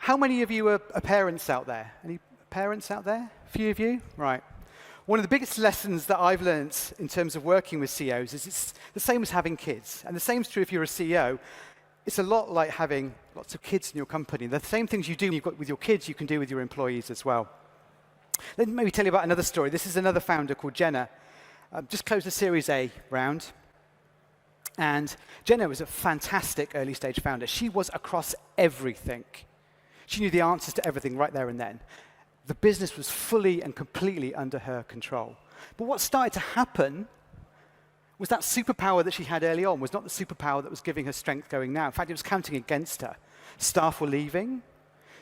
How many of you are parents out there? Any parents out there? A few of you? Right. One of the biggest lessons that I've learned in terms of working with CEOs is it's the same as having kids. And the same is true if you're a CEO. It's a lot like having lots of kids in your company. The same things you do with your kids, you can do with your employees as well. Let me maybe tell you about another story. This is another founder called Jenna. Just closed a Series A round. And Jenna was a fantastic early stage founder. She was across everything. She knew the answers to everything right there and then. The business was fully and completely under her control. But what started to happen was that superpower that she had early on was not the superpower that was giving her strength going now. In fact, it was counting against her. Staff were leaving.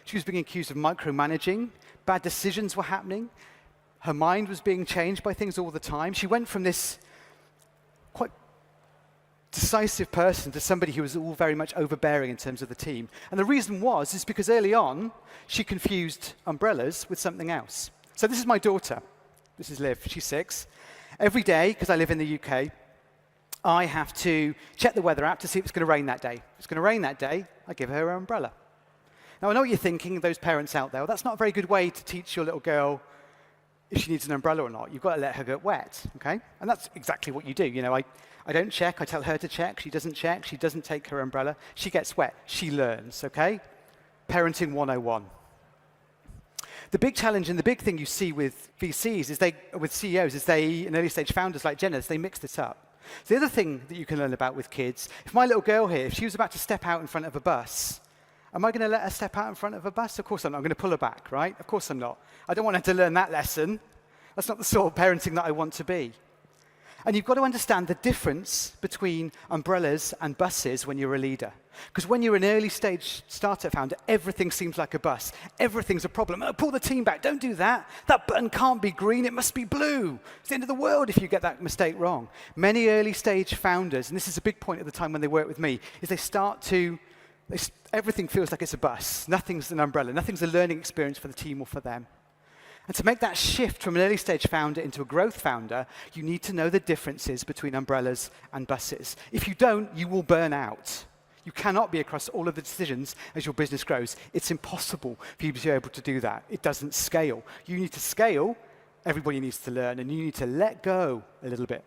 She was being accused of micromanaging. Bad decisions were happening. Her mind was being changed by things all the time. She went from this quite decisive person to somebody who was all very much overbearing in terms of the team. And the reason is because early on, she confused umbrellas with something else. So this is my daughter. This is Liv. She's 6. Every day, because I live in the UK, I have to check the weather app to see if it's going to rain that day. If it's going to rain that day, I give her her umbrella. Now, I know what you're thinking, those parents out there. Well, that's not a very good way to teach your little girl if she needs an umbrella or not. You've got to let her get wet, okay? And that's exactly what you do. You know, I don't check. I tell her to check. She doesn't check. She doesn't take her umbrella. She gets wet. She learns, okay? Parenting 101. The big challenge and the big thing you see with VCs with CEOs and early stage founders like Jenna, is they mix this up. So the other thing that you can learn about with kids, if my little girl here, if she was about to step out in front of a bus, am I going to let her step out in front of a bus? Of course I'm not. I'm going to pull her back, right? Of course I'm not. I don't want her to learn that lesson. That's not the sort of parenting that I want to be. And you've got to understand the difference between umbrellas and buses when you're a leader. Because when you're an early stage startup founder, everything seems like a bus. Everything's a problem. Oh, pull the team back. Don't do that. That button can't be green. It must be blue. It's the end of the world if you get that mistake wrong. Many early stage founders, and this is a big point at the time when they work with me, is everything feels like it's a bus. Nothing's an umbrella. Nothing's a learning experience for the team or for them. And to make that shift from an early stage founder into a growth founder, you need to know the differences between umbrellas and buses. If you don't, you will burn out. You cannot be across all of the decisions as your business grows. It's impossible for you to be able to do that. It doesn't scale. You need to scale, everybody needs to learn, and you need to let go a little bit.